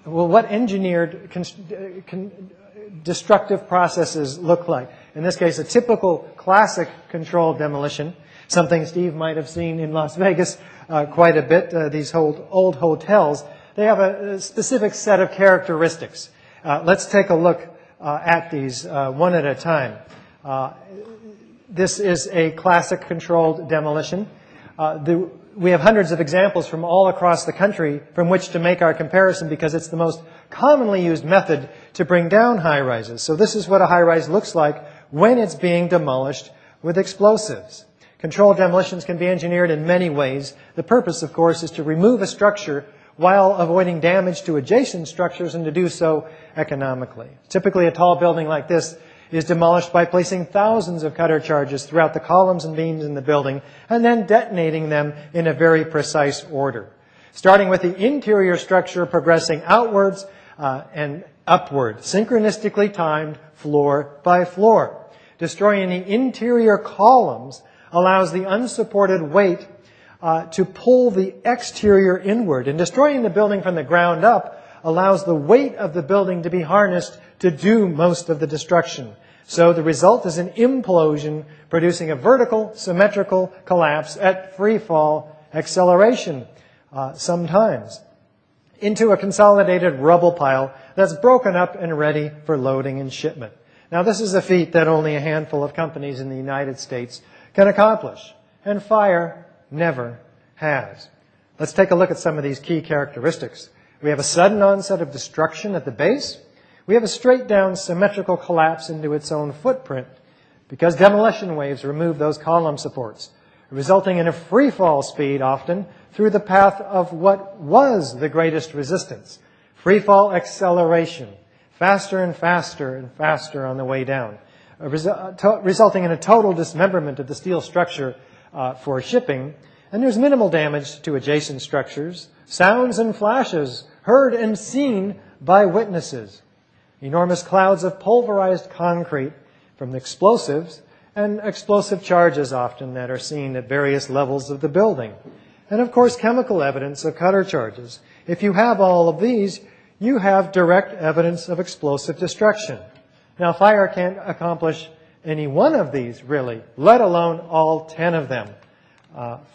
what engineered destructive processes look like. In this case, a typical classic controlled demolition, something Steve might have seen in Las Vegas quite a bit, these old hotels. They have a specific set of characteristics. Let's take a look at these one at a time. This is a classic controlled demolition. We have hundreds of examples from all across the country from which to make our comparison because it's the most commonly used method to bring down high-rises. So this is what a high-rise looks like when it's being demolished with explosives. Controlled demolitions can be engineered in many ways. The purpose, of course, is to remove a structure while avoiding damage to adjacent structures and to do so economically. Typically, a tall building like this is demolished by placing thousands of cutter charges throughout the columns and beams in the building and then detonating them in a very precise order. Starting with the interior structure, progressing outwards and upward, synchronistically timed floor by floor. Destroying the interior columns allows the unsupported weight to pull the exterior inward. And destroying the building from the ground up allows the weight of the building to be harnessed to do most of the destruction. So the result is an implosion, producing a vertical, symmetrical collapse at free fall acceleration, sometimes, into a consolidated rubble pile that's broken up and ready for loading and shipment. Now, this is a feat that only a handful of companies in the United States can accomplish, and fire never has. Let's take a look at some of these key characteristics. We have a sudden onset of destruction at the base. We have a straight-down symmetrical collapse into its own footprint because demolition waves remove those column supports, resulting in a free-fall speed often through the path of what was the greatest resistance. Free-fall acceleration, faster and faster and faster on the way down, resulting in a total dismemberment of the steel structure for shipping. And there's minimal damage to adjacent structures, sounds and flashes heard and seen by witnesses. Enormous clouds of pulverized concrete from the explosives and explosive charges often that are seen at various levels of the building. And of course, chemical evidence of cutter charges. If you have all of these, you have direct evidence of explosive destruction. Now, fire can't accomplish any one of these, really, let alone all 10 of them.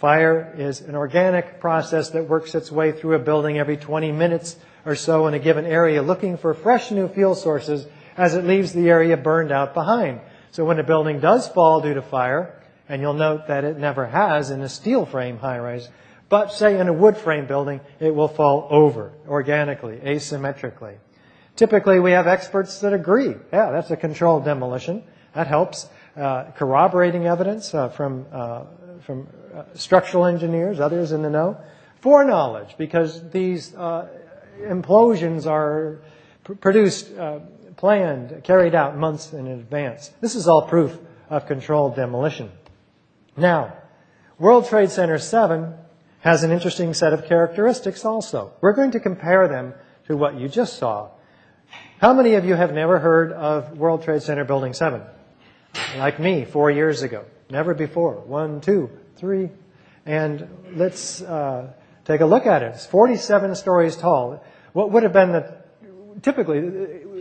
Fire is an organic process that works its way through a building every 20 minutes or so in a given area, looking for fresh new fuel sources as it leaves the area burned out behind. So when a building does fall due to fire, and you'll note that it never has in a steel frame high-rise, but say in a wood frame building, it will fall over organically, asymmetrically. Typically, we have experts that agree, yeah, that's a controlled demolition. That helps. Corroborating evidence from structural engineers, others in the know. Foreknowledge, because these implosions are produced, planned, carried out months in advance. This is all proof of controlled demolition. Now, World Trade Center 7 has an interesting set of characteristics also. We're going to compare them to what you just saw. How many of you have never heard of World Trade Center Building 7? Like me, 4 years ago. Never before. 1, 2, 3. And let's take a look at it. It's 47 stories tall. What would have been typically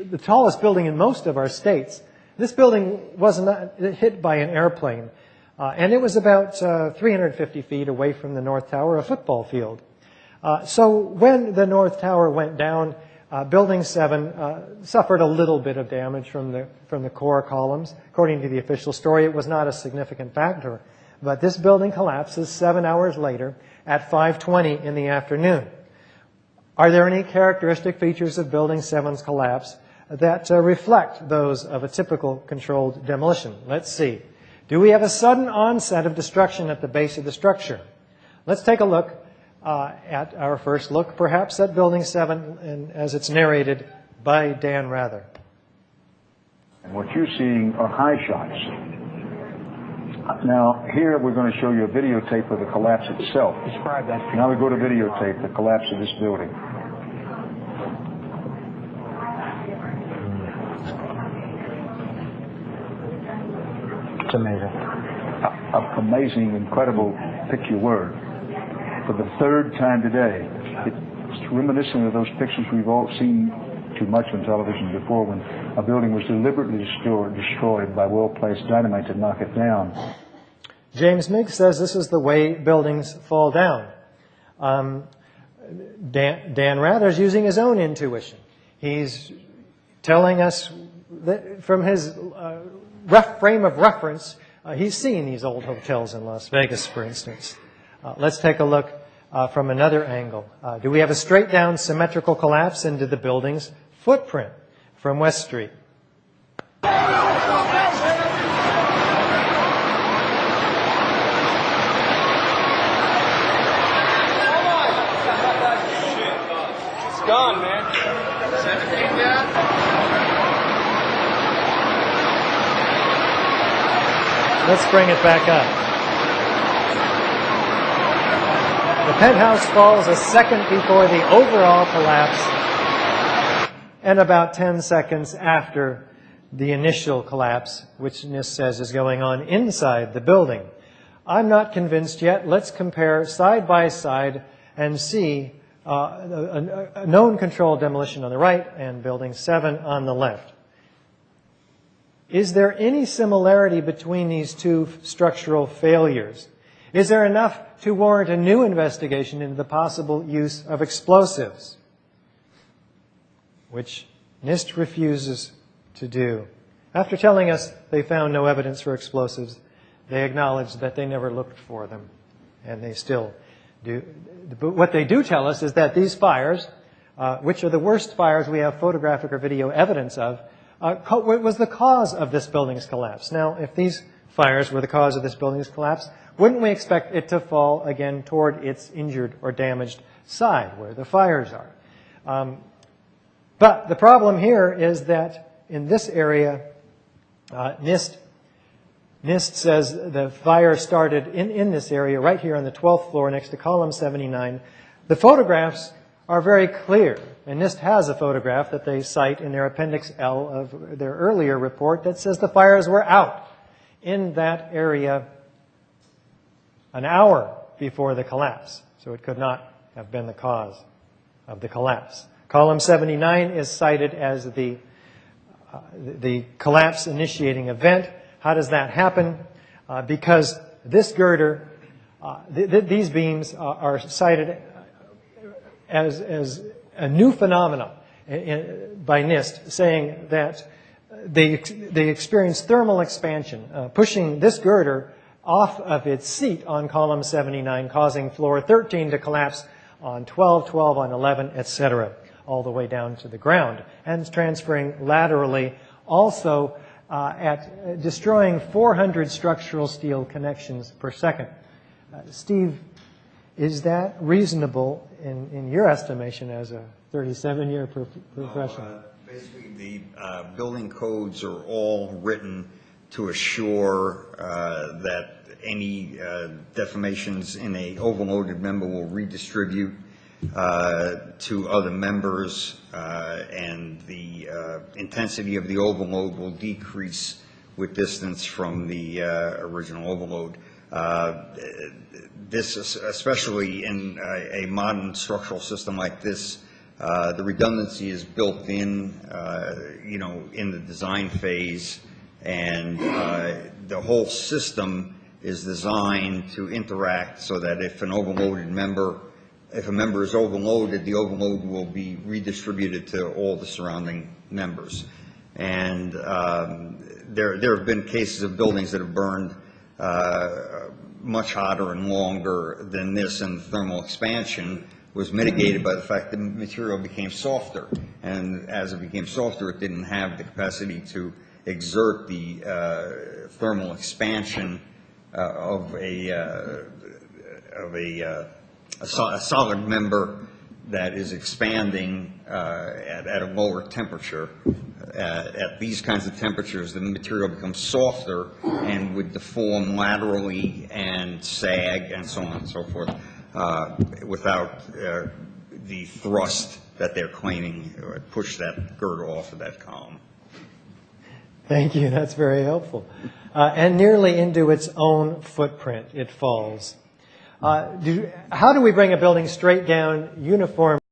the tallest building in most of our states. This building was not hit by an airplane. And it was about 350 feet away from the North Tower, a football field. So when the North Tower went down, Building 7 suffered a little bit of damage from the core columns. According to the official story, it was not a significant factor. But this building collapses 7 hours later at 5:20 in the afternoon. Are there any characteristic features of Building 7's collapse that reflect those of a typical controlled demolition? Let's see. Do we have a sudden onset of destruction at the base of the structure? Let's take a look at our first look, perhaps at Building 7, and as it's narrated by Dan Rather. And what you're seeing are high shots. Now, here we're going to show you a videotape of the collapse itself. Describe that. Now we go to videotape, the collapse of this building. It's amazing. Amazing, incredible, pick your word. For the third time today, it It's reminiscent of those pictures we've all seen too much on television before, when a building was deliberately destroyed by well-placed dynamite to knock it down. James Miggs says this is the way buildings fall down. Dan Rather's using his own intuition. He's telling us that from his rough frame of reference, he's seen these old hotels in Las Vegas, for instance. Let's take a look from another angle. Do we have a straight down symmetrical collapse into the building's footprint from West Street? Gone, man. 17 down. Let's bring it back up. The penthouse falls a second before the overall collapse and about 10 seconds after the initial collapse, which NIST says is going on inside the building. I'm not convinced yet. Let's compare side by side and see a known controlled demolition on the right and building 7 on the left. Is there any similarity between these two structural failures? Is there enough to warrant a new investigation into the possible use of explosives, which NIST refuses to do? After telling us they found no evidence for explosives, they acknowledge that they never looked for them, and they still do. But what they do tell us is that these fires, which are the worst fires we have photographic or video evidence of, was the cause of this building's collapse. Now, if these fires were the cause of this building's collapse, wouldn't we expect it to fall again toward its injured or damaged side, where the fires are? But the problem here is that in this area, NIST says the fire started in this area right here on the 12th floor next to column 79. The photographs are very clear. And NIST has a photograph that they cite in their Appendix L of their earlier report that says the fires were out in that area an hour before the collapse. So it could not have been the cause of the collapse. Column 79 is cited as the collapse initiating event. How does that happen? Because this girder, these beams are cited as a new phenomenon by NIST, saying that they experienced thermal expansion, pushing this girder off of its seat on column 79, causing floor 13 to collapse on 12, 12 on 11, etc., all the way down to the ground, and transferring laterally, also at destroying 400 structural steel connections per second. Steve, is that reasonable in your estimation as a 37-year professional? Basically, the building codes are all written to assure that any deformations in a overloaded member will redistribute to other members, and the intensity of the overload will decrease with distance from the original overload. This, especially in a modern structural system like this, the redundancy is built in, in the design phase, and the whole system is designed to interact so that if a member is overloaded, the overload will be redistributed to all the surrounding members. And there have been cases of buildings that have burned much hotter and longer than this, and the thermal expansion was mitigated by the fact that the material became softer. And as it became softer, it didn't have the capacity to exert the thermal expansion of a solid member that is expanding at a lower temperature. At these kinds of temperatures, the material becomes softer and would deform laterally and sag and so on and so forth without the thrust that they're claiming would push that girder off of that column. Thank you. That's very helpful. And nearly into its own footprint, it falls. How do we bring a building straight down, uniform?